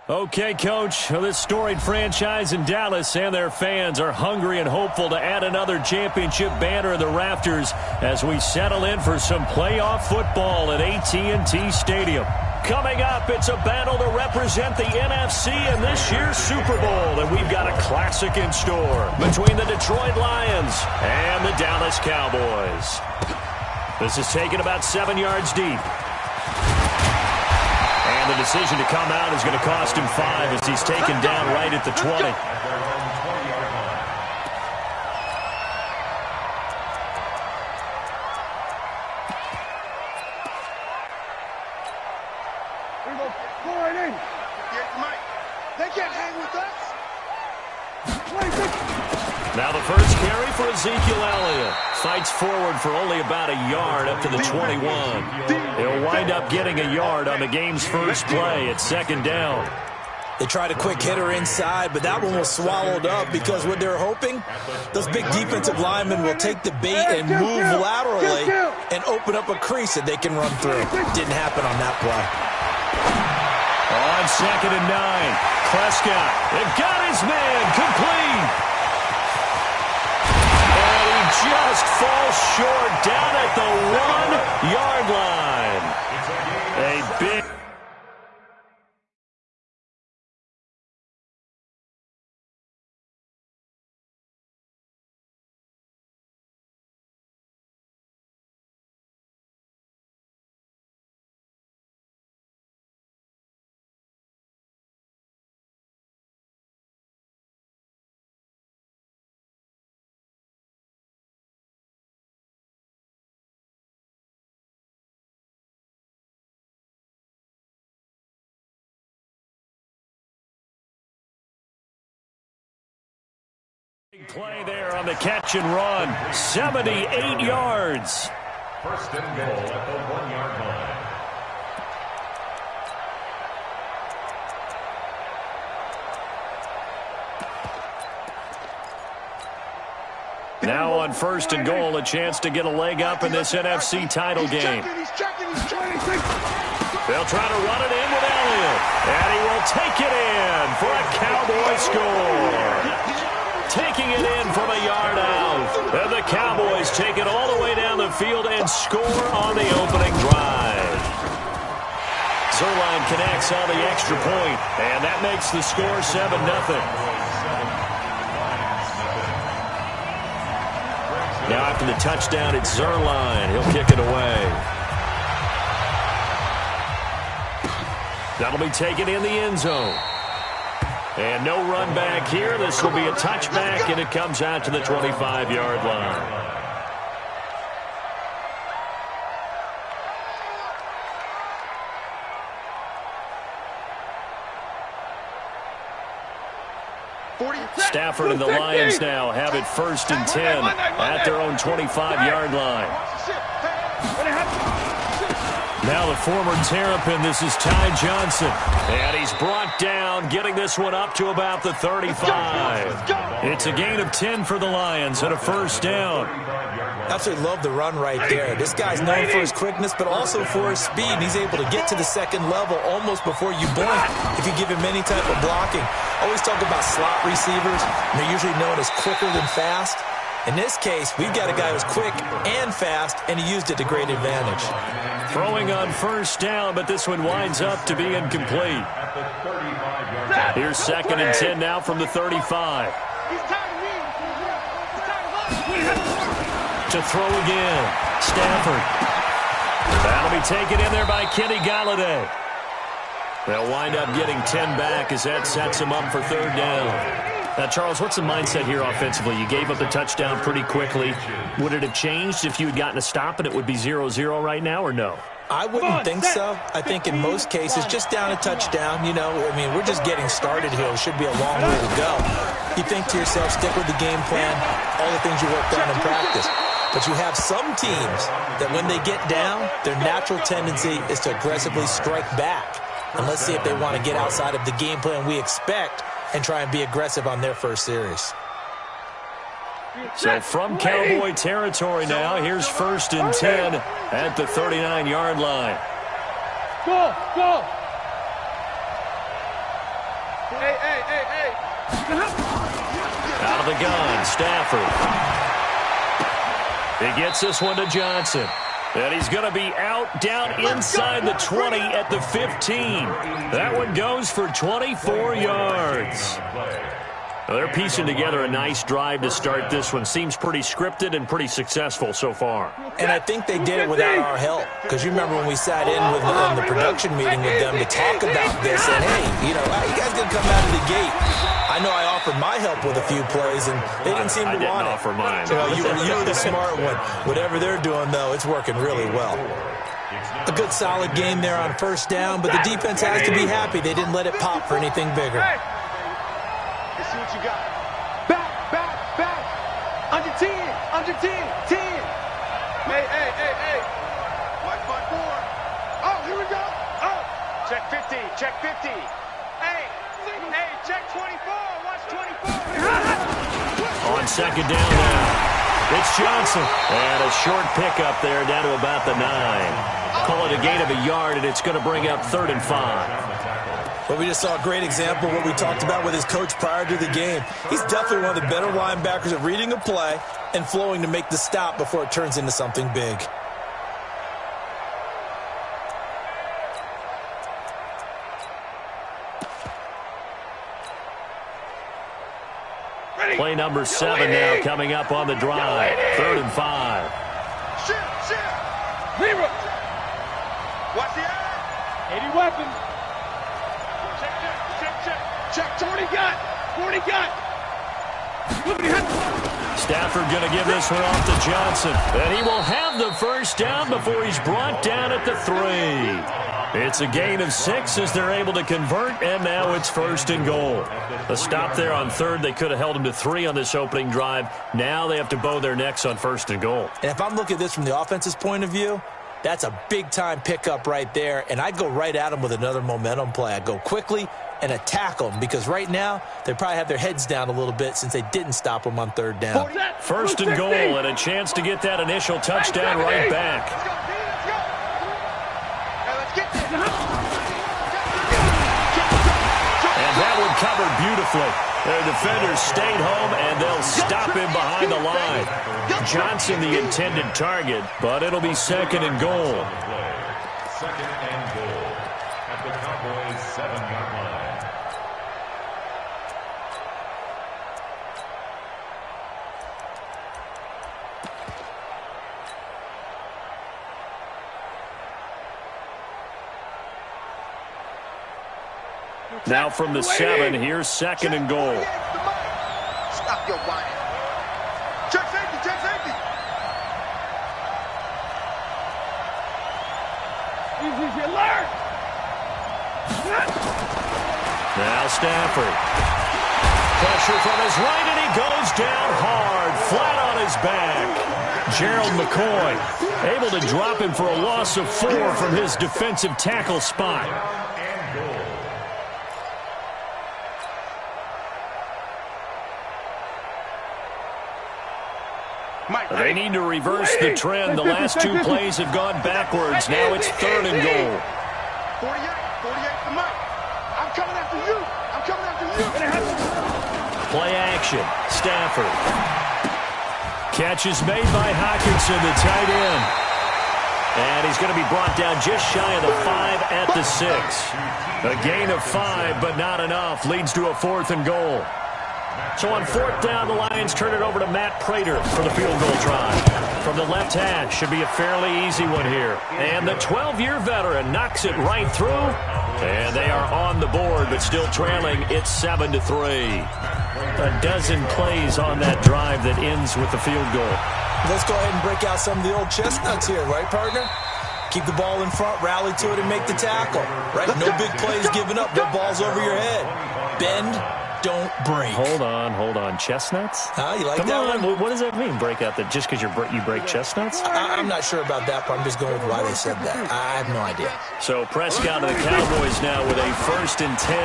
Okay, Coach, this storied franchise in Dallas and their fans are hungry and hopeful to add another championship banner in the rafters as we settle in for some playoff football at AT&T Stadium. Coming up, it's a battle to represent the NFC in this year's Super Bowl, and we've got a classic in store between the Detroit Lions and the Dallas Cowboys. This is taken about 7 yards deep. And the decision to come out is going to cost him 5 as he's taken down right at the 20. They can't hang with us. Now the first carry for Ezekiel Elliott. Fights forward for only about a yard up to the 21. He'll wind up getting a yard on the game's first play at second down. They tried a quick hitter inside, but that one was swallowed up because what they're hoping, those big defensive linemen will take the bait and move laterally and open up a crease that they can run through. Didn't happen on that play. On 2nd and 9, Prescott, they've got his man complete. And he just falls short down at the 1-yard line. A big... play there on the catch and run. 78 yards. First and goal at the 1-yard line. Now on 1st and goal, a chance to get a leg up in this NFC title game. They'll try to run it in with Elliott. And he will take it in for a Cowboy score. Taking it in from a yard out. And the Cowboys take it all the way down the field and score on the opening drive. Zerline connects on the extra point, and that makes the score 7-0. Now after the touchdown, it's Zerline. He'll kick it away. That'll be taken in the end zone. And no run back here. This will be a touchback, and it comes out to the 25-yard line. Stafford and the Lions now have it 1st and 10 at their own 25-yard line. Now the former Terrapin, this is Ty Johnson. And he's brought down, getting this one up to about the 35. It's a gain of 10 for the Lions and a 1st down. Absolutely love the run right there. This guy's known for his quickness, but also for his speed. And he's able to get to the second level almost before you blink if you give him any type of blocking. Always talk about slot receivers, and they're usually known as quicker than fast. In this case, we've got a guy who's quick and fast, and he used it to great advantage. Throwing on 1st down, but this one winds up to be incomplete. Here's 2nd and 10 now from the 35. To throw again, Stafford. That'll be taken in there by Kenny Galladay. They'll wind up getting 10 back as that sets him up for 3rd down. Now, Charles, what's the mindset here offensively? You gave up the touchdown pretty quickly. Would it have changed if you had gotten a stop and it would be 0-0 right now, or no? I wouldn't think so. I think in most cases, just down a touchdown, you know, I mean, we're just getting started here. It should be a long way to go. You think to yourself, stick with the game plan, all the things you worked on in practice. But you have some teams that when they get down, their natural tendency is to aggressively strike back. And let's see if they want to get outside of the game plan we expect and try and be aggressive on their first series. So from Cowboy territory now, here's 1st and 10 at the 39-yard line. Go, go. Hey. Out of the gun, Stafford. He gets this one to Johnson. And he's going to be out down inside the 20 at the 15. That one goes for 24 yards. Well, they're piecing together a nice drive to start this one. Seems pretty scripted and pretty successful so far. And I think they did it without our help. Because you remember when we sat in the production meeting with them to talk about this. And, hey, you guys didn't come out of the gate. I know I offered my help with a few plays, and they didn't seem to want it. I didn't offer mine. You were the smart one. Whatever they're doing, though, it's working really well. A good solid game there on first down, but the defense has to be happy they didn't let it pop for anything bigger. Let's see what you got. Back. Under 10. 10. Hey. Like my board. Oh, here we go. Oh. Check 50. Hey, check 24. Watch 24. On second down now, it's Johnson. And a short pickup there down to about the 9. Call it a gain of a yard, and it's going to bring up 3rd and 5. Well, we just saw a great example of what we talked about with his coach prior to the game. He's definitely one of the better linebackers at reading a play and flowing to make the stop before it turns into something big. Play number 7 now coming up on the drive. 3rd and 5. Shit. Zero. Watch the eye. 80 weapons. Check. 40 gun. Stafford going to give this one off to Johnson. And he will have the first down before he's brought down at the 3. It's a gain of 6 as they're able to convert, and now it's 1st and goal. A stop there on 3rd. They could have held him to 3 on this opening drive. Now they have to bow their necks on 1st and goal. And if I'm looking at this from the offense's point of view, that's a big-time pickup right there, and I'd go right at him with another momentum play. I'd go quickly and attack them, because right now they probably have their heads down a little bit since they didn't stop them on 3rd down. 1st and goal, and a chance to get that initial touchdown right back. Let's get this. And that one covered beautifully. Their defenders stayed home, and they'll stop him behind the line. Johnson the intended target, but it'll be 2nd and goal. 2nd and goal at the Cowboys' 7-yard line. Now from the 7, here's 2nd and goal. Stop your whining. Check safety. Easy, alert. Now Stafford. Pressure from his right, and he goes down hard, flat on his back. Gerald McCoy able to drop him for a loss of 4 from his defensive tackle spot. They need to reverse the trend. The last 2 plays have gone backwards. Now it's 3rd and goal. 48 to Mike. I'm coming after you. Play action. Stafford. Catch is made by Hawkinson, the tight end. And he's going to be brought down just shy of the 5 at the 6. A gain of 5, but not enough. Leads to a 4th and goal. So on 4th down, the Lions turn it over to Matt Prater for the field goal try. From the left hash, should be a fairly easy one here. And the 12-year veteran knocks it right through. And they are on the board, but still trailing. It's 7-3. A dozen plays on that drive that ends with the field goal. Let's go ahead and break out some of the old chestnuts here, right, partner? Keep the ball in front, rally to it, and make the tackle, right? No big plays given up, no balls over your head. Bend, don't break. Hold on. Chestnuts? You like Come that on. one? What does that mean, break out that just because you break chestnuts? I'm not sure about that, but I'm just going with why they said that. I have no idea. So Prescott and the Cowboys now with a 1st and 10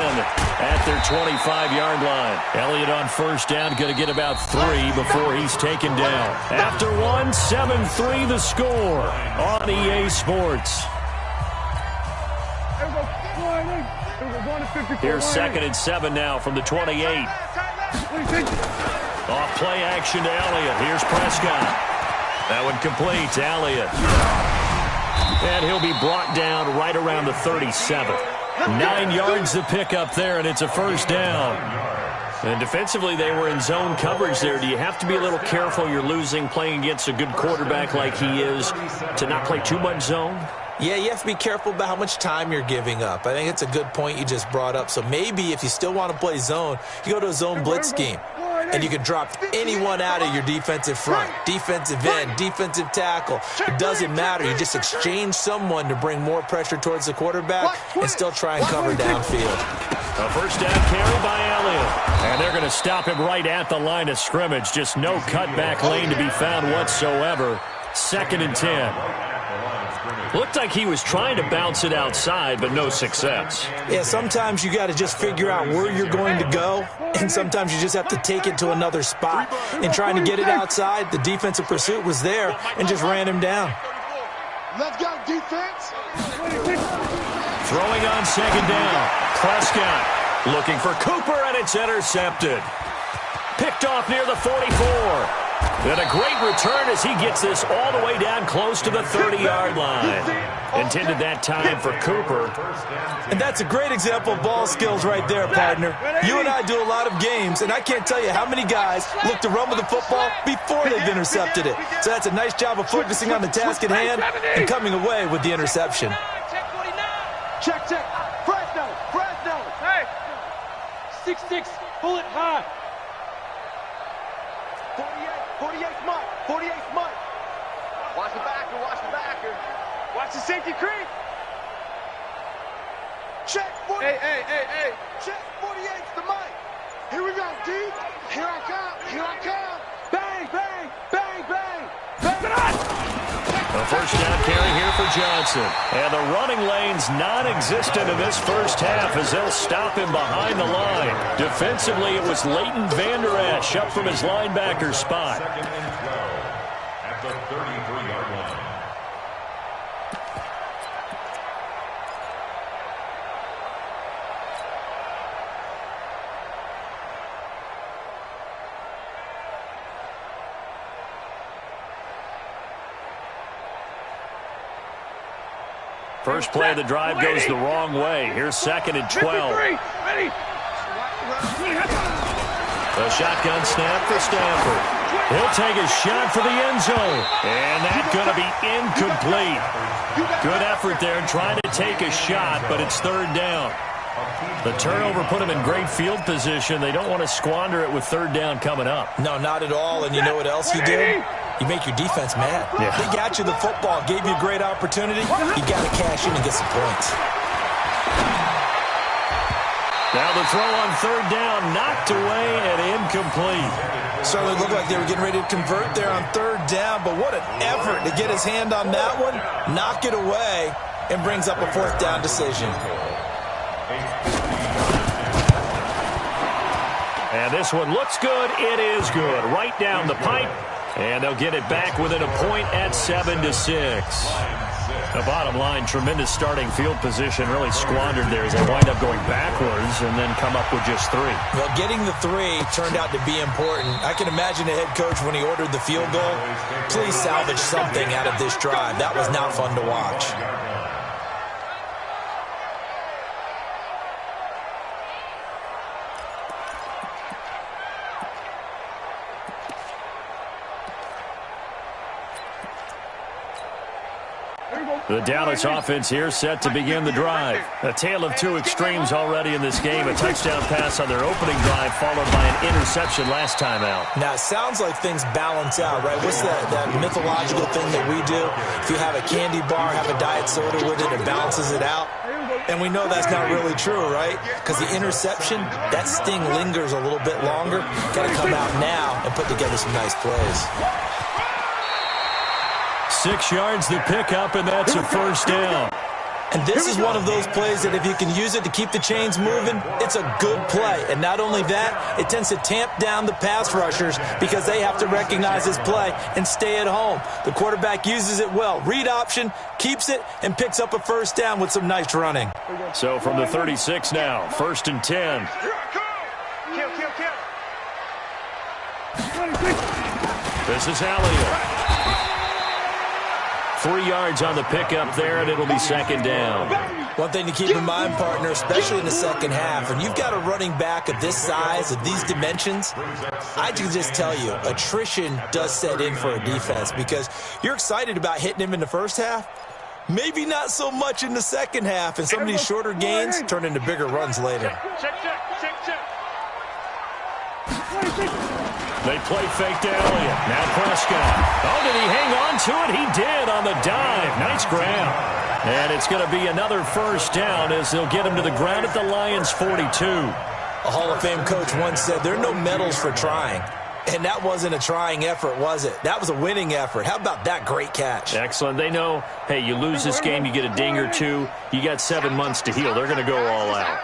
at their 25-yard line. Elliott on 1st down, going to get about 3 before he's taken down. After 1, 7-3 the score on EA Sports. Here's 2nd and 7 now from the 28. Off play action to Elliott. Here's Prescott. That one complete to Elliott. And he'll be brought down right around the 37. 9 yards to pick up there, and it's a first down. And defensively, they were in zone coverage there. Do you have to be a little careful? You're losing playing against a good quarterback like he is to not play too much zone? Yeah, you have to be careful about how much time you're giving up. I think it's a good point you just brought up. So maybe if you still want to play zone, you go to a zone blitz scheme. And you can drop anyone out of your defensive front, defensive end, defensive tackle. It doesn't matter. You just exchange someone to bring more pressure towards the quarterback and still try and cover downfield. A first down carry by Elliott. And they're going to stop him right at the line of scrimmage. Just no cutback lane to be found whatsoever. 2nd and 10. Looked like he was trying to bounce it outside, but no success. Yeah, sometimes you got to just figure out where you're going to go, and sometimes you just have to take it to another spot. And trying to get it outside, the defensive pursuit was there and just ran him down. Let's go, defense. Throwing on 2nd down. Prescott looking for Cooper, and it's intercepted. Picked off near the 44. And a great return as he gets this all the way down close to the 30-yard line. Intended that time for Cooper. And that's a great example of ball skills right there, partner. You and I do a lot of games, and I can't tell you how many guys look to run with the football before they've intercepted it. So that's a nice job of focusing on the task at hand and coming away with the interception. Check. Fresno. Hey. 6'6", pull it high. 48's Mike. Watch the backer. Watch the safety creep. Check 40. Hey. Check 48's the Mike. Here we go, D. Here I come. Bang. A first down carry here for Johnson. And the running lane's non-existent in this first half as they'll stop him behind the line. Defensively, it was Leighton Vander Esch up from his linebacker spot. 2nd and 12 at the 33-yard line. First play of the drive goes the wrong way. Here's 2nd and 12. Ready. A shotgun snap for Stanford. He'll take a shot for the end zone. And that's going to be incomplete. Good effort there trying to take a shot, but it's 3rd down. The turnover put him in great field position. They don't want to squander it with 3rd down coming up. No, not at all. And you know what else you did? You make your defense mad. Yeah. They got you the football, gave you a great opportunity. You got to cash in and get some points. Now the throw on 3rd down, knocked away and incomplete. Certainly looked like they were getting ready to convert there on 3rd down, but what an effort to get his hand on that one, knock it away, and brings up a 4th down decision. And this one looks good. It is good. Right down the pipe. And they'll get it back within a point at 7-6. The bottom line, tremendous starting field position, really squandered there as they wind up going backwards and then come up with just 3. Well, getting the 3 turned out to be important. I can imagine the head coach when he ordered the field goal. Please salvage something out of this drive. That was not fun to watch. The Dallas offense here set to begin the drive. A tale of 2 extremes already in this game. A touchdown pass on their opening drive followed by an interception last time out. Now, it sounds like things balance out, right? What's that mythological thing that we do? If you have a candy bar, have a diet soda with it, it balances it out. And we know that's not really true, right? Because the interception, that sting lingers a little bit longer. Got to come out now and put together some nice plays. 6 yards to pick up, and that's a first down. And this is one of those plays that if you can use it to keep the chains moving, it's a good play. And not only that, it tends to tamp down the pass rushers because they have to recognize this play and stay at home. The quarterback uses it well. Read option, keeps it, and picks up a first down with some nice running. So from the 36 now, 1st and 10. This is Elliott. 3 yards on the pickup there, and it'll be 2nd down. One thing to keep in mind, partner, especially in the second half, when you've got a running back of this size, of these dimensions, I can just tell you, attrition does set in for a defense because you're excited about hitting him in the first half. Maybe not so much in the second half, and some of these shorter gains turn into bigger runs later. Check. They play fake to Elliott. Now Prescott. Oh, did he hang on to it? He did on the dive. Nice grab. And it's going to be another first down as they'll get him to the ground at the Lions' 42. A Hall of Fame coach once said there are no medals for trying. And that wasn't a trying effort, was it? That was a winning effort. How about that great catch? Excellent. They know, hey, you lose this game, you get a ding or two. You got 7 months to heal. They're going to go all out.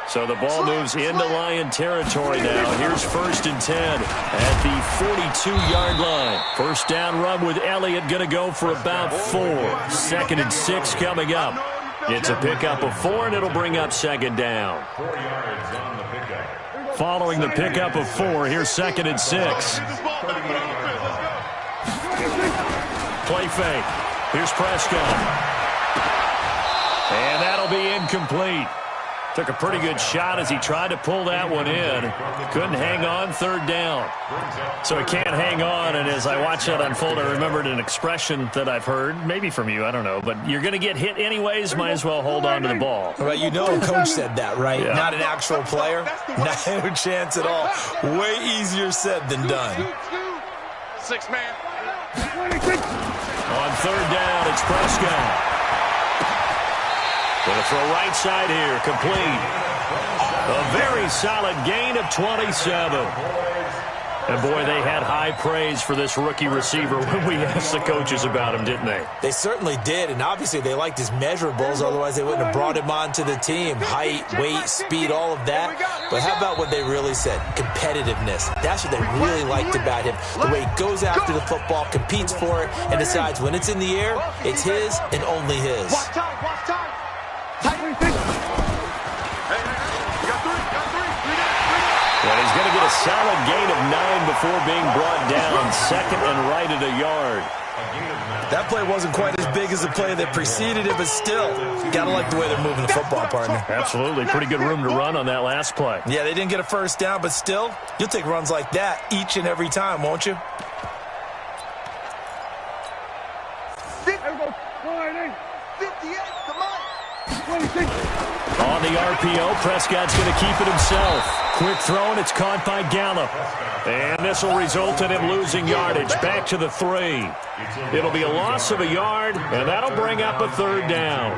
So the ball moves into Lion territory now. Here's 1st and 10 at the 42-yard line. First down run with Elliott going to go for about 4. 2nd and 6 coming up. It's a pickup of 4, and it'll bring up 2nd down. 4 yards on the pickup. Following the pickup of 4, here's 2nd and 6. Play fake. Here's Prescott. And that'll be incomplete. Took a pretty good shot as he tried to pull that one in. Couldn't hang on, 3rd down. So he can't hang on, and as I watch that unfold, I remembered an expression that I've heard, maybe from you, I don't know, but you're going to get hit anyways, might as well hold on to the ball. Well, you know a coach said that, right? Yeah. Not an actual player. No chance at all. Way easier said than done. 6 man. On 3rd down, it's Prescott. Going to throw right side here, complete. A very solid gain of 27. And boy, they had high praise for this rookie receiver when we asked the coaches about him, didn't they? They certainly did, and obviously they liked his measurables, otherwise they wouldn't have brought him onto the team. Height, weight, speed, all of that. But how about what they really said? Competitiveness. That's what they really liked about him. The way he goes after the football, competes for it, and decides when it's in the air, it's his and only his. Watch time. And he's going to get a solid gain of 9 before being brought down. 2nd and right at a yard. That play wasn't quite as big as the play that preceded it, but still, you got to like the way they're moving the football, partner. Absolutely. Pretty good room to run on that last play. Yeah, they didn't get a first down, but still, you'll take runs like that each and every time, won't you? 58, come on. On the RPO, Prescott's going to keep it himself. Quick throw, and it's caught by Gallup. And this will result in him losing yardage. Back to the 3. It'll be a loss of a yard, and that'll bring up a 3rd down.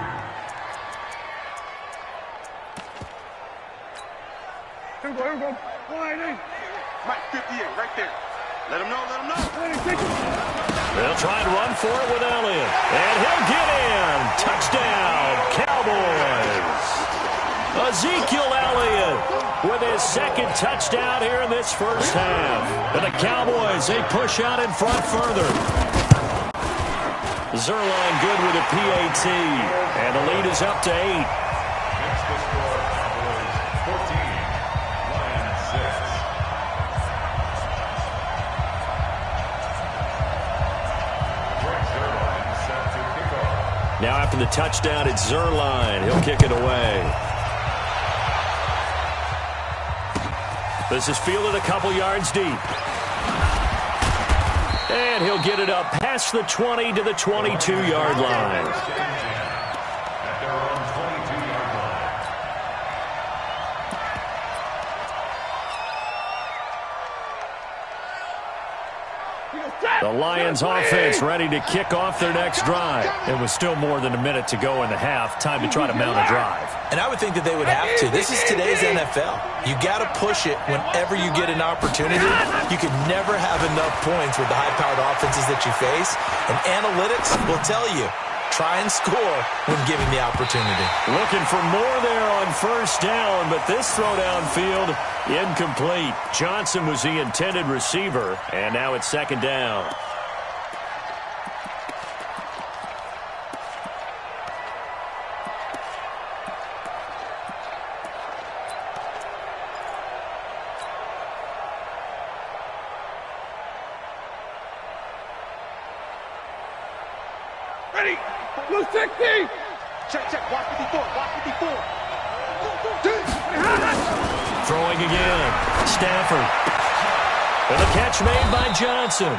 Here we go. Mike, 58, right there. Let him know. They'll try and run for it with Elliott. And he'll get in. Touchdown, Cowboys. Ezekiel Elliott with his 2nd touchdown here in this first half. And the Cowboys, they push out in front further. Zerline good with a PAT. And the lead is up to 8. Next to score, Cowboys 14, Lions 6. Now after the touchdown, it's Zerline. He'll kick it away. This is fielded a couple yards deep. And he'll get it up past the 20 to the 22-yard line. At their own 22-yard line. The Lions offense ready to kick off their next drive. It was still more than a minute to go in the half. Time to try to mount a drive. And I would think that they would have to. This is today's NFL. You got to push it whenever you get an opportunity. You can never have enough points with the high-powered offenses that you face. And analytics will tell you, try and score when given the opportunity. Looking for more there on first down, but this throw downfield incomplete. Johnson was the intended receiver, and now it's second down. Ready? Blue 60! Check, watch 54, watch 54. Throwing again. Stafford. And the catch made by Johnson.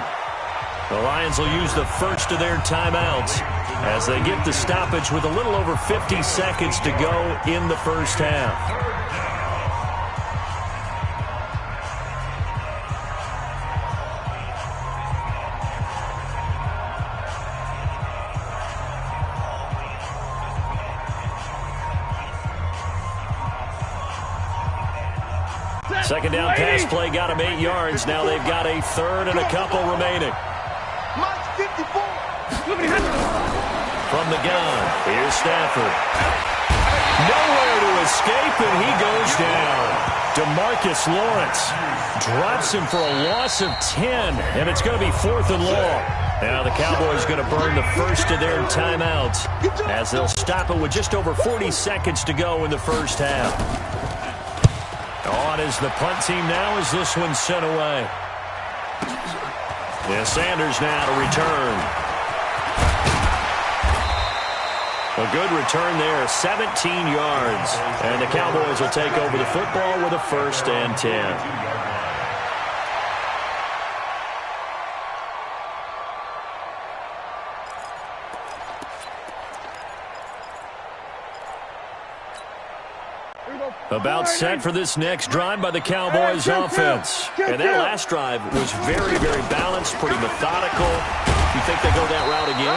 The Lions will use the first of their timeouts as they get the stoppage with a little over 50 seconds to go in the first half. Second down pass play got him 8 yards. Now they've got a third and a couple remaining. March 54. From the gun, here's Stafford. Nowhere to escape, and he goes down. DeMarcus Lawrence drops him for a loss of 10, and it's going to be 4th and long. Now the Cowboys going to burn the first of their timeouts as they'll stop it with just over 40 seconds to go in the first half. On is the punt team now as this one's sent away. Yeah, Sanders now to return. A good return there, 17 yards. And the Cowboys will take over the football with a 1st and 10. About set for this next drive by the Cowboys offense. And that last drive was very, very balanced, pretty methodical. You think they go that route again?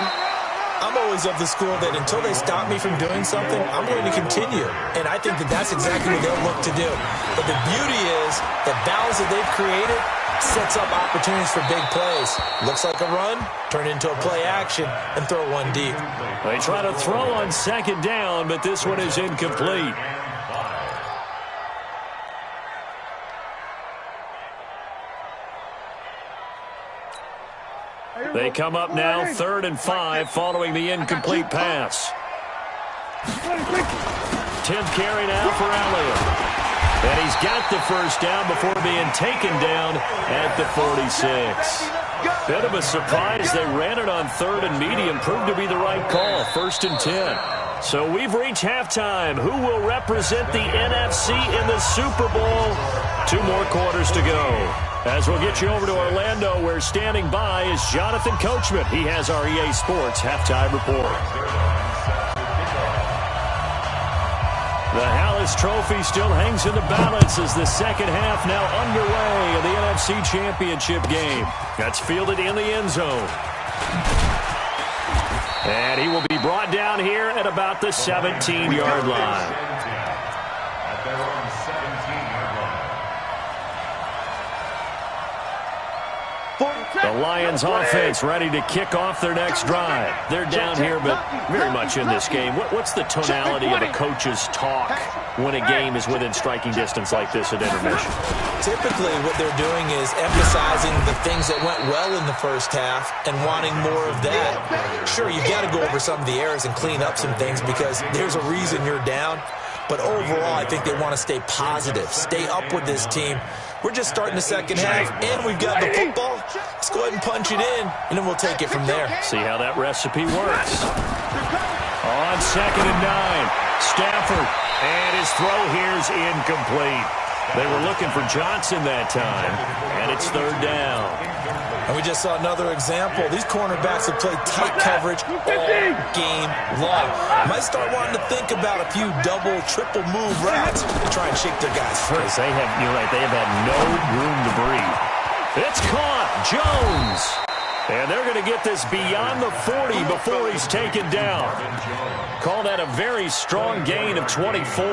I'm always of the school that until they stop me from doing something, I'm going to continue. And I think that that's exactly what they'll look to do. But the beauty is the balance that they've created sets up opportunities for big plays. Looks like a run, turn into a play action, and throw one deep. They try to throw on second down, but this one is incomplete. They come up now 3rd and 5 following the incomplete pass. 10th carry now for Elliott. And he's got the first down before being taken down at the 46. Bit of a surprise. They ran it on 3rd and medium. Proved to be the right call. 1st and 10. So we've reached halftime. Who will represent the NFC in the Super Bowl? 2 more quarters to go. As we'll get you over to Orlando, where standing by is Jonathan Coachman. He has our EA Sports halftime report. The Hallis Trophy still hangs in the balance as the second half now underway of the NFC Championship game. That's fielded in the end zone. And he will be brought down here at about the 17-yard line. At their own 17-yard line. The Lions offense ready to kick off their next drive. They're down here, but very much in this game. What's the tonality of a coach's talk when a game is within striking distance like this at intermission? Typically, what they're doing is emphasizing the things that went well in the first half and wanting more of that. Sure, you've got to go over some of the errors and clean up some things because there's a reason you're down. But overall, I think they want to stay positive, stay up with this team. We're just starting the second half, and we've got the football. Let's go ahead and punch it in, and then we'll take it from there. See how that recipe works. On 2nd and 9, Stafford, and his throw here's incomplete. They were looking for Johnson that time, and it's 3rd down. And we just saw another example. These cornerbacks have played tight coverage all game long. Might start wanting to think about a few double, triple move routes to try and shake their guys free. They have, you're right, they have had no room to breathe. It's caught, Jones. And they're going to get this beyond the 40 before he's taken down. Call that a very strong gain of 24.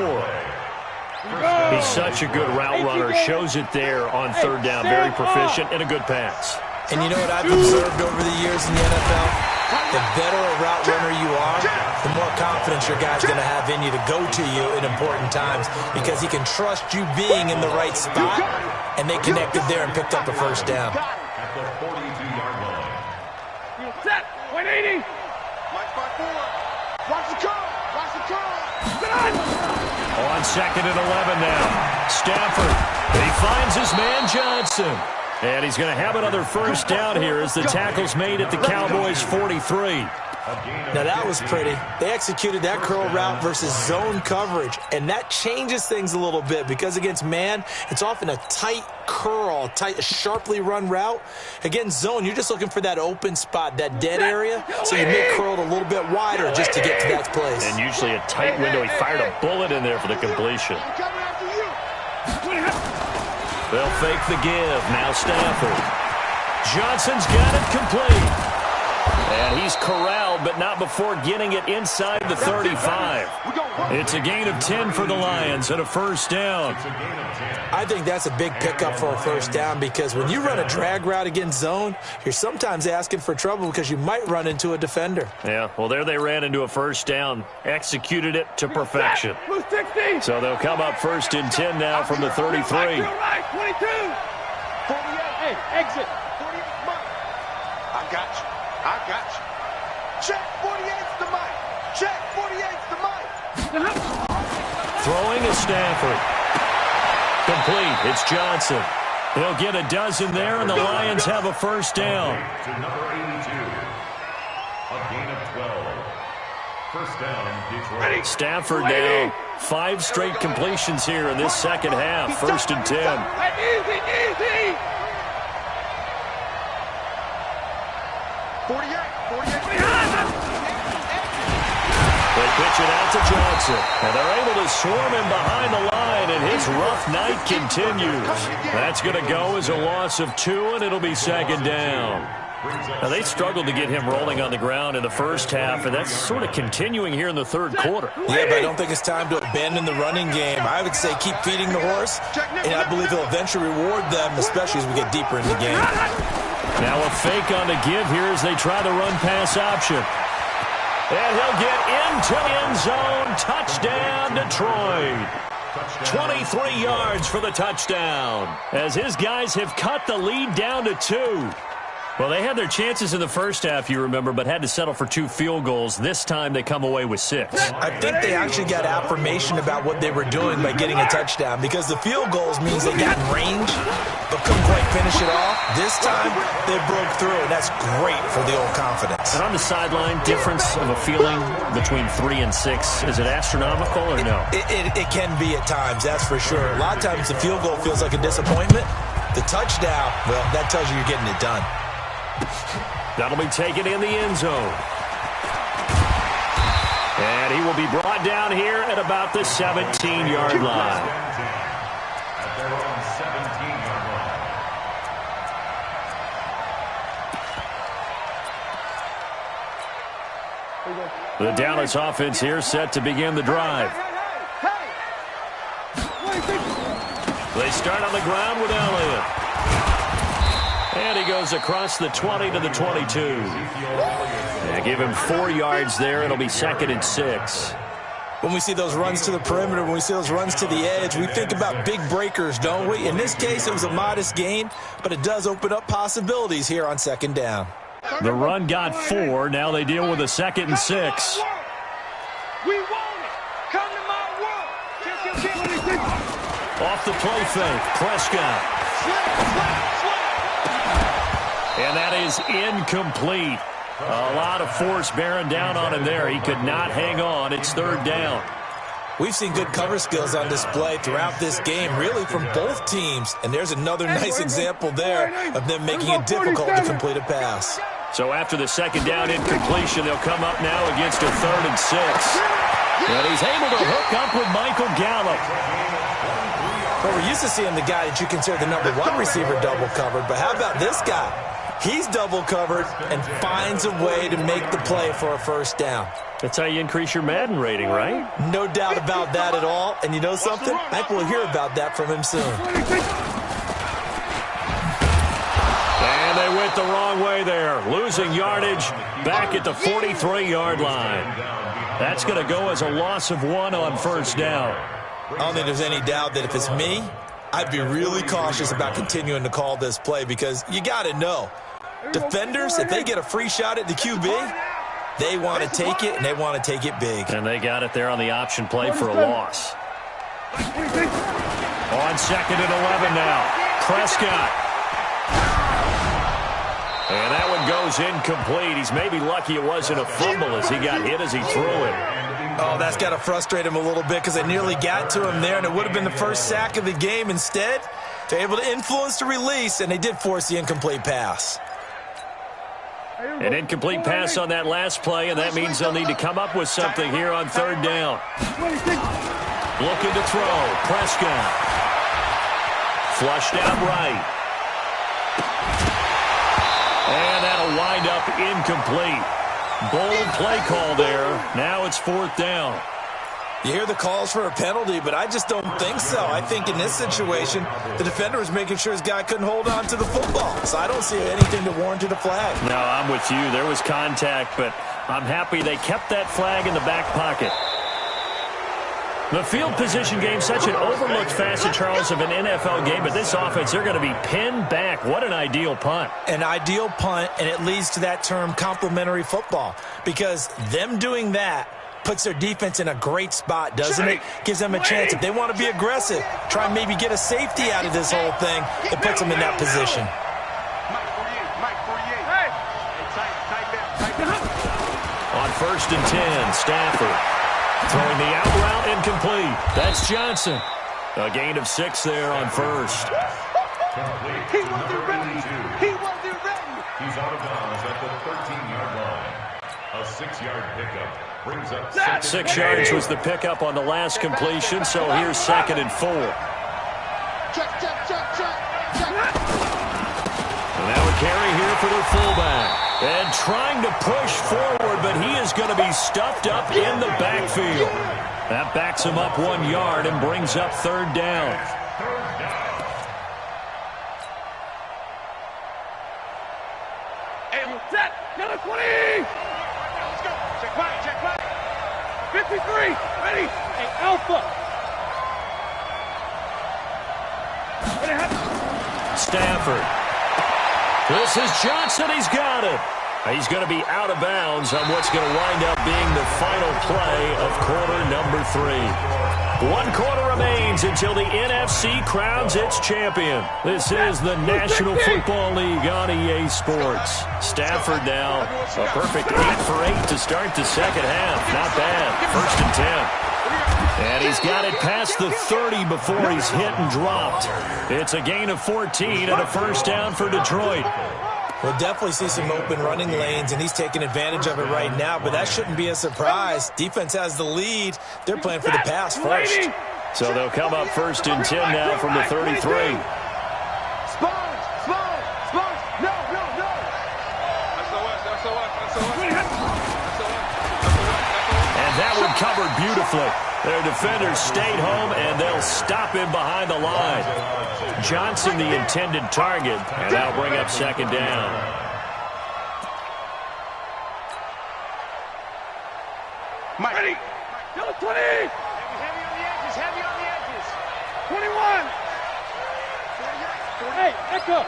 He's such a good route runner. Shows it there on 3rd down. Very proficient and a good pass. And you know what I've observed over the years in the NFL? The better a route runner you are, the more confidence your guy's going to have in you to go to you in important times because he can trust you being in the right spot, and they connected there and picked up a first down. At the 42-yard line. Set. 180. Mike by 4. Watch the curl. Watch the curl. On 2nd and 11 now. Stafford. He finds his man Johnson. And he's going to have another first down here as the tackle's made at the Cowboys' 43. Now that was pretty. They executed that curl route versus zone coverage, and that changes things a little bit because against man, it's often a tight curl, a sharply run route. Against zone, you're just looking for that open spot, that dead area, so you make curled a little bit wider just to get to that place. And usually a tight window. He fired a bullet in there for the completion. They'll fake the give. Now Stafford. Johnson's got it complete. And he's corralled, but not before getting it inside the 35. It's a gain of 10 for the Lions and a first down. I think that's a big pickup for a first down because when you run a drag route against zone, you're sometimes asking for trouble because you might run into a defender. Yeah, well, there they ran into a first down, executed it to perfection. So they'll come up 1st and 10 now from the 33. 22. 48. Hey, exit. 48, Mike. I got you. I got you. Check 48's the Mike. Check 48's the Mike. Throwing is Stafford. Complete. It's Johnson. He'll get a dozen there, and the Lions have a first down. To number 82. A gain of 12. First down, Detroit. Stafford now. 5 straight completions here in this second half. 1st and 10. Easy, easy. 48. They pitch it out to Johnson, and they're able to swarm him behind the line, and his rough night continues. That's going to go as a loss of 2, and it'll be 2nd down. Now, they struggled to get him rolling on the ground in the first half, and that's sort of continuing here in the 3rd quarter. Yeah, but I don't think it's time to abandon the running game. I would say keep feeding the horse, and I believe he'll eventually reward them, especially as we get deeper in the game. Now a fake on the give here as they try the run-pass option. And he'll get into the end zone. Touchdown, Detroit. 23 yards for the touchdown as his guys have cut the lead down to 2. Well, they had their chances in the first half, you remember, but had to settle for 2 field goals. This time they come away with 6. I think they actually got affirmation about what they were doing by getting a touchdown because the field goals means they got in range but couldn't quite finish it off. This time they broke through, and that's great for the old confidence. And on the sideline, difference of a feeling between 3 and 6, is it astronomical or no? It can be at times, that's for sure. A lot of times the field goal feels like a disappointment. The touchdown, well, that tells you you're getting it done. That'll be taken in the end zone. And he will be brought down here at about the 17-yard line. At their own 17-yard line. The Dallas offense here set to begin the drive. They start on the ground with Elliott. And he goes across the 20 to the 22. They give him 4 yards there. It'll be 2nd and 6. When we see those runs to the perimeter, when we see those runs to the edge, we think about big breakers, don't we? In this case, it was a modest gain, but it does open up possibilities here on 2nd down. The run got 4. Now they deal with a 2nd and 6. We want it. Come to my world. Off the play fake, Prescott. And that is incomplete. A lot of force bearing down on him there. He could not hang on. It's 3rd down. We've seen good cover skills on display throughout this game, really from both teams. And there's another nice example there of them making it difficult to complete a pass. So after the 2nd down incompletion, they'll come up now against a 3rd and 6. And he's able to hook up with Michael Gallup. Well, we're used to seeing the guy that you consider the #1 receiver double covered, but how about this guy? He's double covered and finds a way to make the play for a first down. That's how you increase your Madden rating, right? No doubt about that at all. And you know something? I think we'll hear about that from him soon. And And they went the wrong way there. Losing yardage back at the 43-yard line. That's going to go as a loss of 1 on first down. I don't think there's any doubt that if it's me, I'd be really cautious about continuing to call this play because you got to know, defenders, if they get a free shot at the QB, they want to take it, and they want to take it big. And they got it there on the option play for a loss. On 2nd and 11 now. Prescott. And that one goes incomplete. He's maybe lucky it wasn't a fumble as he got hit as he threw it. Oh, that's got to frustrate him a little bit because they nearly got to him there, and it would have been the first sack of the game. Instead, they're able to influence the release, and they did force the incomplete pass. An incomplete pass on that last play, and that means they'll need to come up with something here on 3rd down. Looking to throw. Prescott. Flushed out right. And that'll wind up incomplete. Bold play call there. Now it's 4th down. You hear the calls for a penalty, but I just don't think so. I think in this situation, the defender was making sure his guy couldn't hold on to the football. So I don't see anything that warranted a flag. No, I'm with you. There was contact, but I'm happy they kept that flag in the back pocket. The field position game, such an overlooked facet, Charles, of an NFL game, but this offense, they're going to be pinned back. What an ideal punt. An ideal punt, and it leads to that term complementary football, because them doing that puts their defense in a great spot, doesn't it? Gives them a chance. If they want to be aggressive, try and maybe get a safety out of this whole thing, it puts them in that position. On 1st and 10, Stafford. Throwing the out route incomplete. That's Johnson. A gain of 6 there on 1st. He wasn't ready. He wasn't ready. He's out of bounds at the 13-yard line. A 6-yard pickup brings up 6 yards was the pickup on the last completion, so here's 2nd and 4. Check. And now a carry here for their fullback. And trying to push forward, but he is going to be stuffed up in the backfield. That backs him up 1 yard and brings up 3rd down. Hey, set. Number 20. Let's go. Check back. 53. Ready. Hey, Alpha. Stafford. This is Johnson. He's got it. He's going to be out of bounds on what's going to wind up being the final play of quarter number 3. 1 quarter remains until the NFC crowns its champion. This is the National Football League on EA Sports. Stafford now, a perfect 8 for 8 to start the second half. Not bad. 1st and 10. And he's got it past the 30 before he's hit and dropped. It's a gain of 14 and a 1st down for Detroit. We'll definitely see some open running lanes, and he's taking advantage of it right now, but that shouldn't be a surprise. Defense has the lead. They're playing for the pass first. So they'll come up 1st and 10 now from the 33. Sponge. No. And that one covered beautifully. Their defenders stayed home, and they'll stop him behind the line. Johnson, the intended target, and that'll bring up 2nd down. Mike. Ready. Number 20. Heavy on the edges. 21. Hey, Echo.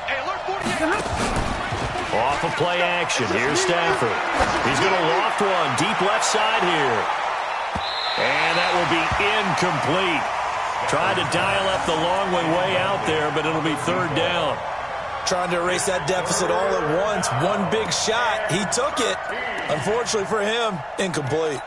Hey, alert 48. Off of play action. Here's Stafford. He's going to loft one deep left side here. And that will be incomplete. Tried to dial up the long way out there, but it'll be 3rd down. Trying to erase that deficit all at once. One big shot. He took it. Unfortunately for him, incomplete.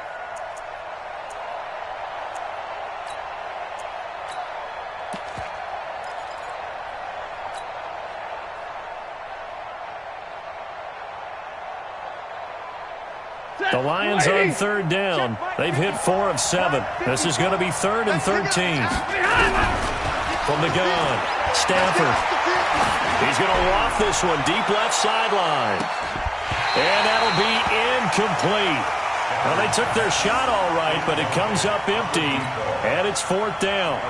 The Lions on 3rd down. They've hit 4 of 7. This is going to be 3rd and 13. From the gun, Stafford. He's going to loft this one deep left sideline. And that'll be incomplete. Well, they took their shot all right, but it comes up empty, and it's 4th down.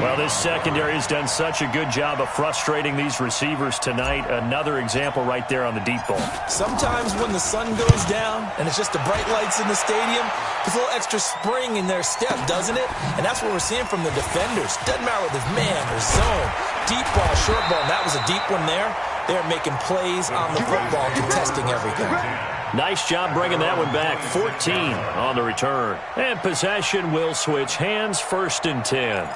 Well, this secondary has done such a good job of frustrating these receivers tonight. Another example right there on the deep ball. Sometimes when the sun goes down and it's just the bright lights in the stadium, there's a little extra spring in their step, doesn't it? And that's what we're seeing from the defenders. Doesn't matter whether it's man or zone, deep ball, short ball, and that was a deep one there. They're making plays on the football, contesting everything. Nice job bringing that one back. 14 on the return. And possession will switch hands, 1st and 10.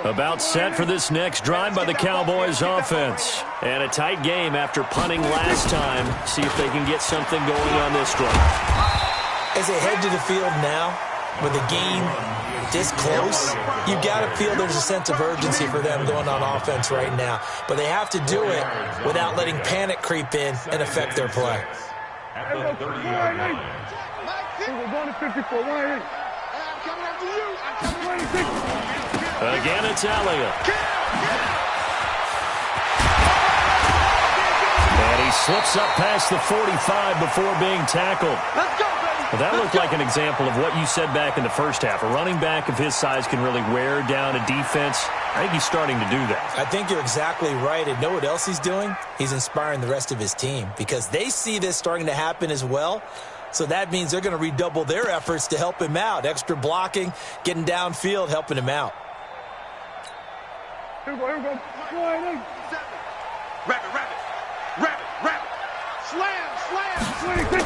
About set for this next drive by the Cowboys offense. And a tight game after punting last time. See if they can get something going on this drive. As they head to the field now, with the game this close, you got to feel there's a sense of urgency for them going on offense right now. But they have to do it without letting panic creep in and affect their play. At the 30-yard line. We're going to 54. I'm coming after you. I'm coming 26. Again, it's Elliott. And he slips up past the 45 before being tackled. Let's go, baby. Well, that looked like an example of what you said back in the first half. A running back of his size can really wear down a defense. I think he's starting to do that. I think you're exactly right. And know what else he's doing? He's inspiring the rest of his team because they see this starting to happen as well. So that means they're going to redouble their efforts to help him out. Extra blocking, getting downfield, helping him out. Here we go. Rabbit. Slam. 26.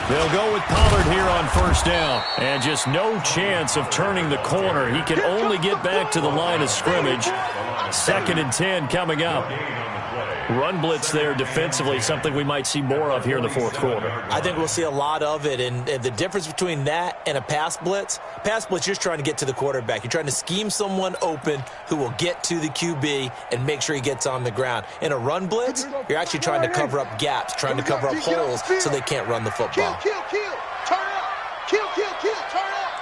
They'll go with Pollard here on 1st down. And just no chance of turning the corner. He can only get back to the line of scrimmage. 2nd and 10 coming up. Run blitz there defensively, something we might see more of here in the 4th quarter. I think we'll see a lot of it, and the difference between that and a pass blitz, you're just trying to get to the quarterback. You're trying to scheme someone open who will get to the QB and make sure he gets on the ground. In a run blitz, you're actually trying to cover up gaps, trying to cover up holes so they can't run the football. Kill. Turn up. Kill. Turn up.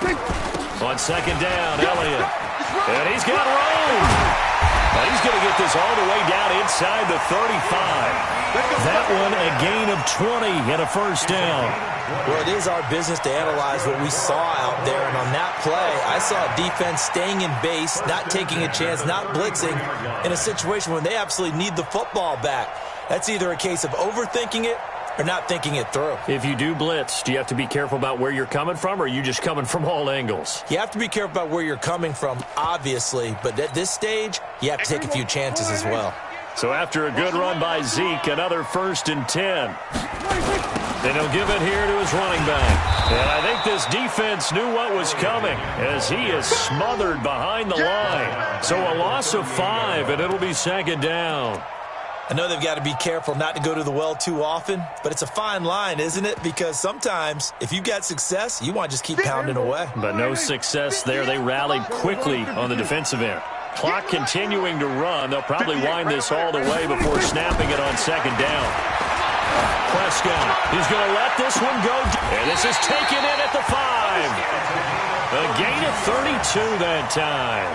26. On 2nd down, Elliott. And he's got room. And he's going to get this all the way down inside the 35. That one a gain of 20 and a 1st down. Well, it is our business to analyze what we saw out there. And on that play, I saw a defense staying in base, not taking a chance, not blitzing, in a situation when they absolutely need the football back. That's either a case of overthinking it or not thinking it through. If you do blitz, do you have to be careful about where you're coming from, or are you just coming from all angles? You have to be careful about where you're coming from, obviously, but at this stage, you have to take a few chances as well. So after a good run by Zeke, another 1st and 10. Then he'll give it here to his running back. And I think this defense knew what was coming as he is smothered behind the line. So a loss of 5, and it'll be 2nd down. I know they've got to be careful not to go to the well too often, but it's a fine line, isn't it? Because sometimes, if you've got success, you want to just keep pounding away. But no success there. They rallied quickly on the defensive end. Clock continuing to run. They'll probably wind this all the way before snapping it on 2nd down. Prescott, he's going to let this one go. And this is taken in at the 5. A gain of 32 that time.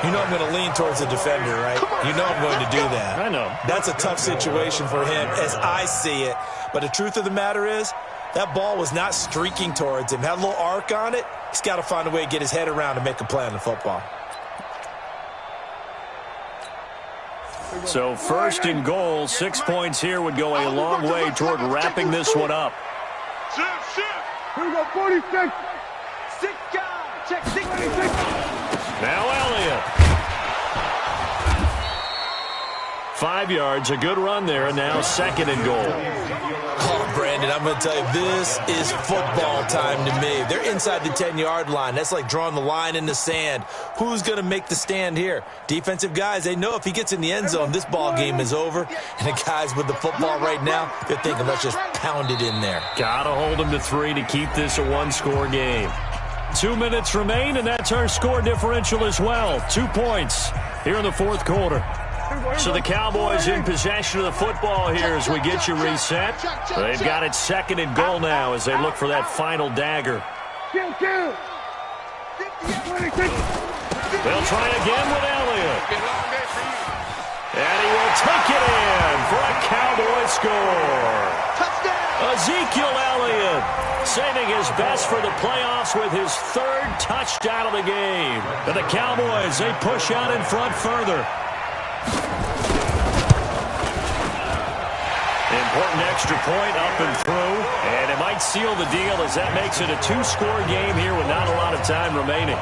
You know I'm going to lean towards the defender, right? You know I'm going to do that. I know. That's a tough situation for him as I see it. But the truth of the matter is, that ball was not streaking towards him. Had a little arc on it. He's got to find a way to get his head around and make a play on the football. So 1st and goal, 6 points here would go a long way toward wrapping this one up. Shift. Here we go. 46. 6 guys. Check 6. 26. Now Elliott. 5 yards, a good run there, and now 2nd and goal. Oh, Brandon, I'm going to tell you, this is football time to me. They're inside the 10-yard line. That's like drawing the line in the sand. Who's going to make the stand here? Defensive guys, they know if he gets in the end zone, this ball game is over. And the guys with the football right now, they're thinking, let's just pound it in there. Got to hold him to 3 to keep this a 1-score game. 2 minutes remain, and that's our score differential as well. 2 points here in the 4th quarter. So the Cowboys in possession of the football here as we get you reset. They've got it 2nd and goal now as they look for that final dagger. Kill. 26. They'll try again with Elliott. And he will take it in for a Cowboy score. Touchdown! Ezekiel Elliott saving his best for the playoffs with his third touchdown of the game. And the Cowboys, they push out in front further. Important extra point up and through. And it might seal the deal as that makes it a two-score game here with not a lot of time remaining.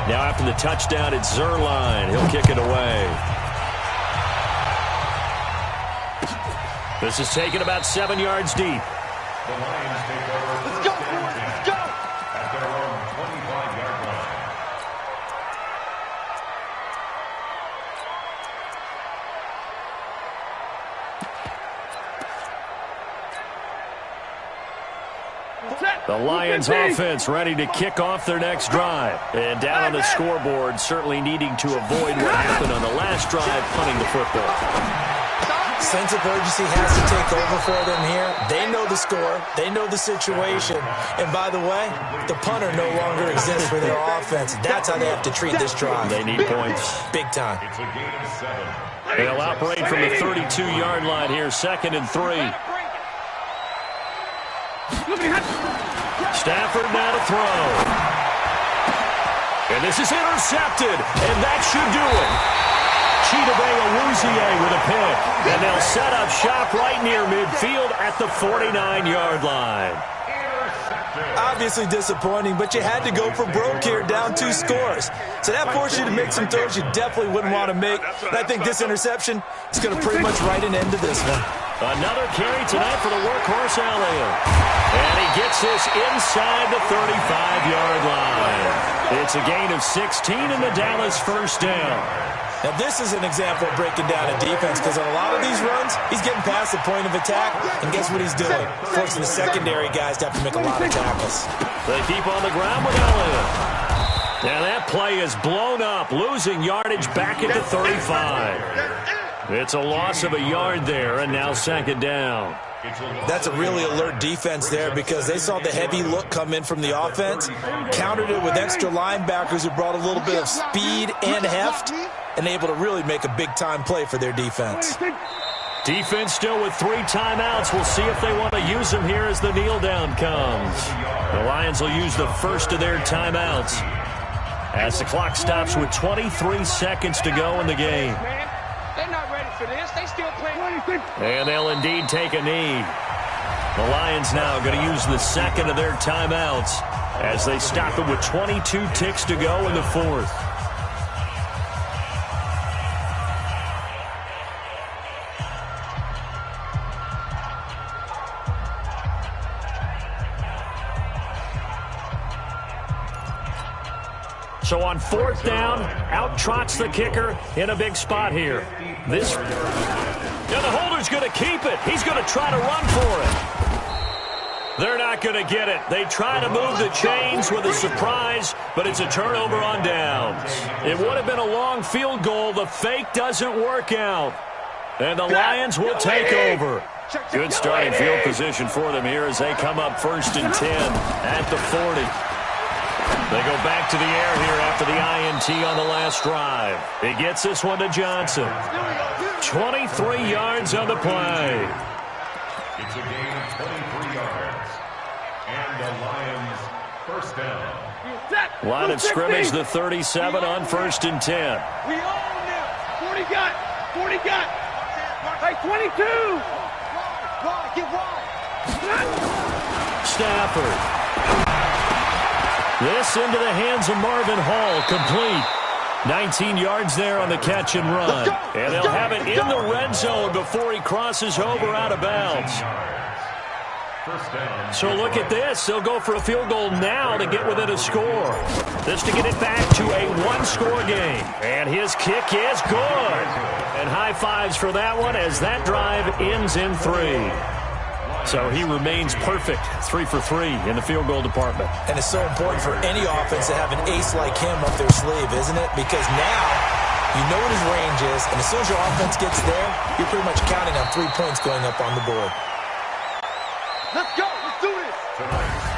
Now after the touchdown, it's Zuerlein. He'll kick it away. This is taken about 7 yards deep. The Lions take over. Let's go, boys. Let's go. At their own 25-yard line. The Lions offense ready to kick off their next drive. And down on the scoreboard, certainly needing to avoid what happened on the last drive, punting the football. Sense of urgency has to take over for them here. They know the score. They know the situation. And by the way, the punter no longer exists for their offense. That's how they have to treat this drive. They need points. Big time. It's a gain of 7. They'll operate from the 32-yard line here, 2nd and 3. Stafford now to throw. And this is intercepted, and that should do it. Chidobe Awuzie with a pick, and they'll set up shop right near midfield at the 49-yard line. Obviously disappointing, but you had to go for broke here, down 2 scores. So that forced you to make some throws you definitely wouldn't want to make. And I think this interception is going to pretty much write an end to this one. Another carry tonight for the workhorse Elliott. And he gets this inside the 35-yard line. It's a gain of 16 and the Dallas first down. Now, this is an example of breaking down a defense because on a lot of these runs, he's getting past the point of attack, and guess what he's doing? Forcing the secondary guys to have to make a lot of tackles. They keep on the ground with Elliott. Now that play is blown up, losing yardage back at the 35. It's a loss of a yard there, and now 2nd down. That's a really alert defense there because they saw the heavy look come in from the offense, countered it with extra linebackers who brought a little bit of speed and heft, and able to really make a big-time play for their defense. Defense still with 3 timeouts. We'll see if they want to use them here as the kneel-down comes. The Lions will use the first of their timeouts as the clock stops with 23 seconds to go in the game. They're not ready for this. They still playing. And they'll indeed take a knee. The Lions now going to use the second of their timeouts as they stop it with 22 ticks to go in the 4th. So on 4th down, out trots the kicker in a big spot here. And the holder's going to keep it. He's going to try to run for it. They're not going to get it. They try to move the chains with a surprise, but it's a turnover on downs. It would have been a long field goal. The fake doesn't work out. And the Lions will take over. Good starting field position for them here as they come up 1st and 10 at the 40. They go back to the air here after the INT on the last drive. He gets this one to Johnson. 23 yards on the play. It's a gain of 23 yards. And the Lions first down. Line of scrimmage, the 37 on 1st and 10. We own them. 40 got. 40 got. Hey, 22. Wide, get wide. Stafford. This into the hands of Marvin Hall, complete. 19 yards there on the catch and run. And they'll have it in the red zone before he crosses over out of bounds. So look at this. They'll go for a field goal now to get within a score. This to get it back to a 1-score game. And his kick is good. And high fives for that one as that drive ends in 3. So he remains perfect, 3 for 3 in the field goal department. And it's so important for any offense to have an ace like him up their sleeve, isn't it? Because now You know what his range is, and as soon as your offense gets there, you're pretty much counting on 3 points going up on the board. Let's go. Let's do this. Tonight,